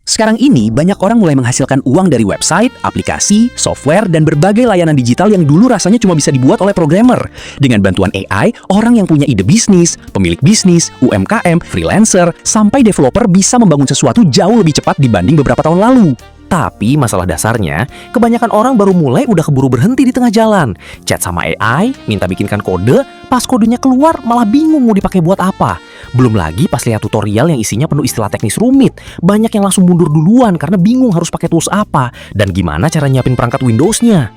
Sekarang ini, banyak orang mulai menghasilkan uang dari website, aplikasi, software, dan berbagai layanan digital yang dulu rasanya cuma bisa dibuat oleh programmer. Dengan bantuan AI, orang yang punya ide bisnis, pemilik bisnis, UMKM, freelancer, sampai developer bisa membangun sesuatu jauh lebih cepat dibanding beberapa tahun lalu. Tapi masalah dasarnya, kebanyakan orang baru mulai udah keburu berhenti di tengah jalan. Chat sama AI, minta bikinkan kode, pas kodenya keluar malah bingung mau dipakai buat apa. Belum lagi pas lihat tutorial yang isinya penuh istilah teknis rumit, banyak yang langsung mundur duluan karena bingung harus pakai tools apa dan gimana cara nyiapin perangkat Windows-nya.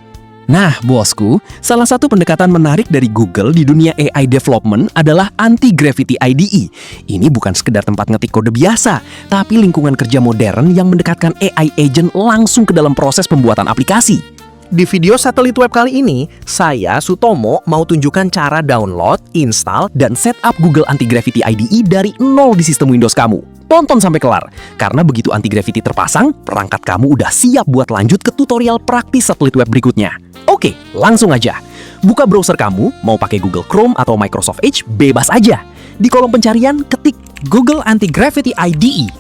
Nah, bosku, salah satu pendekatan menarik dari Google di dunia AI development adalah Anti-Gravity IDE. Ini bukan sekedar tempat ngetik kode biasa, tapi lingkungan kerja modern yang mendekatkan AI agent langsung ke dalam proses pembuatan aplikasi. Di video satelit web kali ini, saya, Sutomo, mau tunjukkan cara download, install, dan setup Google Anti-Gravity IDE dari nol di sistem Windows kamu. Tonton sampai kelar, karena begitu Anti-Gravity terpasang, perangkat kamu udah siap buat lanjut ke tutorial praktis satelit web berikutnya. Oke, langsung aja. Buka browser kamu, mau pakai Google Chrome atau Microsoft Edge, bebas aja. Di kolom pencarian, ketik Google Anti-Gravity IDE.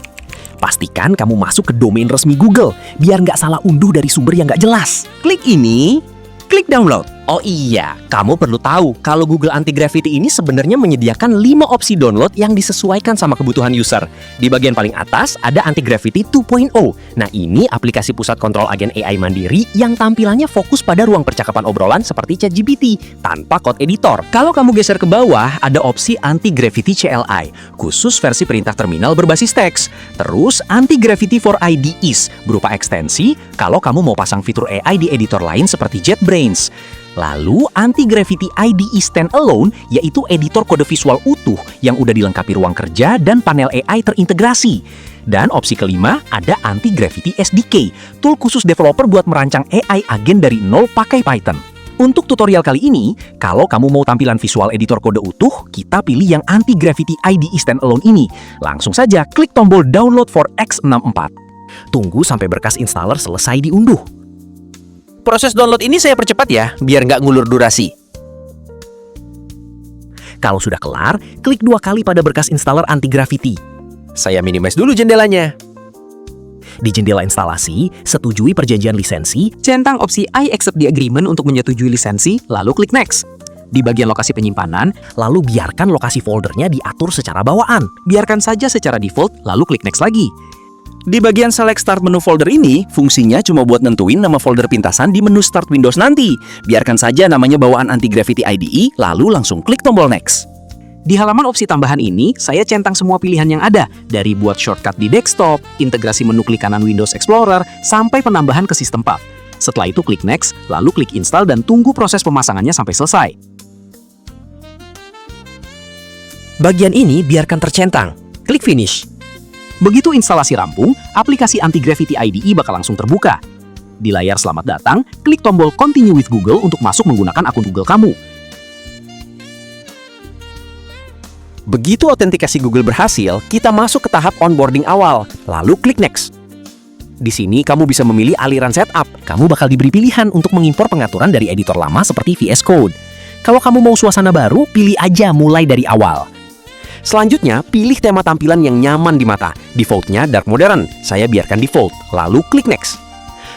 Pastikan kamu masuk ke domain resmi Google, biar nggak salah unduh dari sumber yang nggak jelas. Klik ini, klik download. Oh iya, kamu perlu tahu kalau Google Anti-Gravity ini sebenarnya menyediakan 5 opsi download yang disesuaikan sama kebutuhan user. Di bagian paling atas ada Anti-Gravity 2.0. Nah, ini aplikasi pusat kontrol agen AI mandiri yang tampilannya fokus pada ruang percakapan obrolan seperti ChatGPT tanpa code editor. Kalau kamu geser ke bawah, ada opsi Anti-Gravity CLI, khusus versi perintah terminal berbasis teks. Terus Anti-Gravity for IDEs, berupa ekstensi kalau kamu mau pasang fitur AI di editor lain seperti JetBrains. Lalu Anti-Gravity IDE Standalone, yaitu editor kode visual utuh yang udah dilengkapi ruang kerja dan panel AI terintegrasi. Dan opsi kelima ada Anti-Gravity SDK, tool khusus developer buat merancang AI agen dari nol pakai Python. Untuk tutorial kali ini, kalau kamu mau tampilan visual editor kode utuh, kita pilih yang Anti-Gravity IDE Standalone ini. Langsung saja klik tombol Download for x64. Tunggu sampai berkas installer selesai diunduh. Proses download ini saya percepat ya, biar nggak ngulur durasi. Kalau sudah kelar, klik 2 kali pada berkas installer Anti-Gravity. Saya minimize dulu jendelanya. Di jendela instalasi, setujui perjanjian lisensi, centang opsi I accept the agreement untuk menyetujui lisensi, lalu klik next. Di bagian lokasi penyimpanan, lalu biarkan lokasi foldernya diatur secara bawaan. Biarkan saja secara default, lalu klik next lagi. Di bagian Select Start menu folder ini, fungsinya cuma buat nentuin nama folder pintasan di menu Start Windows nanti. Biarkan saja namanya bawaan Anti-Gravity IDE, lalu langsung klik tombol Next. Di halaman opsi tambahan ini, saya centang semua pilihan yang ada, dari buat shortcut di desktop, integrasi menu klik kanan Windows Explorer, sampai penambahan ke sistem path. Setelah itu klik Next, lalu klik Install dan tunggu proses pemasangannya sampai selesai. Bagian ini biarkan tercentang. Klik Finish. Begitu instalasi rampung, aplikasi Anti-Gravity IDE bakal langsung terbuka. Di layar selamat datang, klik tombol Continue with Google untuk masuk menggunakan akun Google kamu. Begitu autentikasi Google berhasil, kita masuk ke tahap onboarding awal, lalu klik Next. Di sini kamu bisa memilih aliran setup. Kamu bakal diberi pilihan untuk mengimpor pengaturan dari editor lama seperti VS Code. Kalau kamu mau suasana baru, pilih aja mulai dari awal. Selanjutnya, pilih tema tampilan yang nyaman di mata. Default-nya Dark Modern, saya biarkan default, lalu klik Next.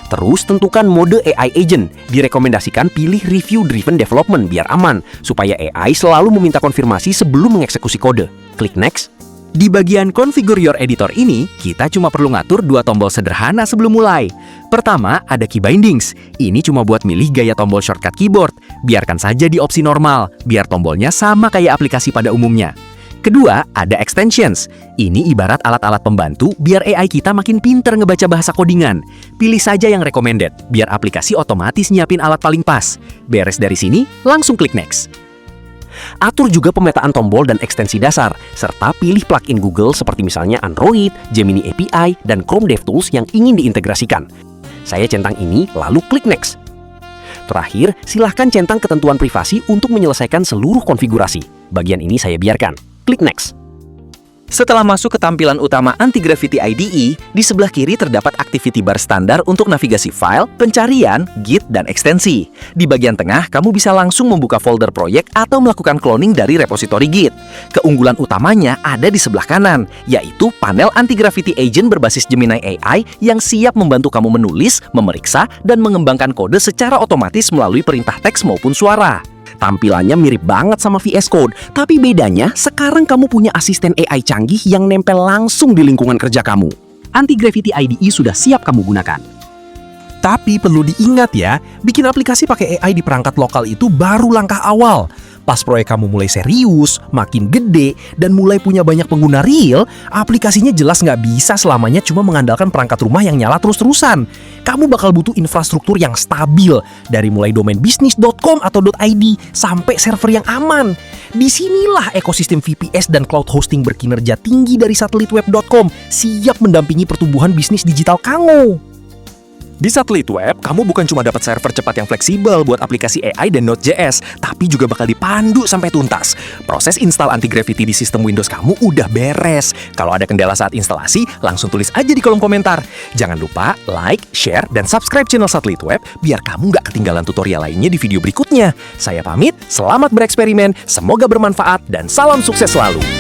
Terus tentukan mode AI Agent, direkomendasikan pilih Review Driven Development biar aman, supaya AI selalu meminta konfirmasi sebelum mengeksekusi kode. Klik Next. Di bagian Configure Your Editor ini, kita cuma perlu ngatur 2 tombol sederhana sebelum mulai. Pertama, ada Key Bindings. Ini cuma buat milih gaya tombol shortcut keyboard. Biarkan saja di opsi normal, biar tombolnya sama kayak aplikasi pada umumnya. Kedua, ada extensions. Ini ibarat alat-alat pembantu biar AI kita makin pinter ngebaca bahasa codingan. Pilih saja yang recommended, biar aplikasi otomatis nyiapin alat paling pas. Beres dari sini, langsung klik Next. Atur juga pemetaan tombol dan ekstensi dasar, serta pilih plugin Google seperti misalnya Android, Gemini API, dan Chrome DevTools yang ingin diintegrasikan. Saya centang ini, lalu klik Next. Terakhir, silahkan centang ketentuan privasi untuk menyelesaikan seluruh konfigurasi. Bagian ini saya biarkan. Klik Next. Setelah masuk ke tampilan utama Anti-Gravity IDE, di sebelah kiri terdapat activity bar standar untuk navigasi file, pencarian, Git, dan ekstensi. Di bagian tengah, kamu bisa langsung membuka folder proyek atau melakukan cloning dari repositori Git. Keunggulan utamanya ada di sebelah kanan, yaitu panel Anti-Gravity Agent berbasis Gemini AI yang siap membantu kamu menulis, memeriksa, dan mengembangkan kode secara otomatis melalui perintah teks maupun suara. Tampilannya mirip banget sama VS Code, tapi bedanya sekarang kamu punya asisten AI canggih yang nempel langsung di lingkungan kerja kamu. Anti-Gravity IDE sudah siap kamu gunakan. Tapi perlu diingat ya, bikin aplikasi pakai AI di perangkat lokal itu baru langkah awal. Pas proyek kamu mulai serius, makin gede, dan mulai punya banyak pengguna real, aplikasinya jelas nggak bisa selamanya cuma mengandalkan perangkat rumah yang nyala terus-terusan. Kamu bakal butuh infrastruktur yang stabil, dari mulai domain bisnis.com atau .id sampai server yang aman. Disinilah ekosistem VPS dan cloud hosting berkinerja tinggi dari satelitweb.com siap mendampingi pertumbuhan bisnis digital kamu. Di Satelit Web, kamu bukan cuma dapat server cepat yang fleksibel buat aplikasi AI dan Node.js, tapi juga bakal dipandu sampai tuntas. Proses install Anti-Gravity di sistem Windows kamu udah beres. Kalau ada kendala saat instalasi, langsung tulis aja di kolom komentar. Jangan lupa like, share, dan subscribe channel Satelit Web biar kamu nggak ketinggalan tutorial lainnya di video berikutnya. Saya pamit, selamat bereksperimen, semoga bermanfaat, dan salam sukses selalu.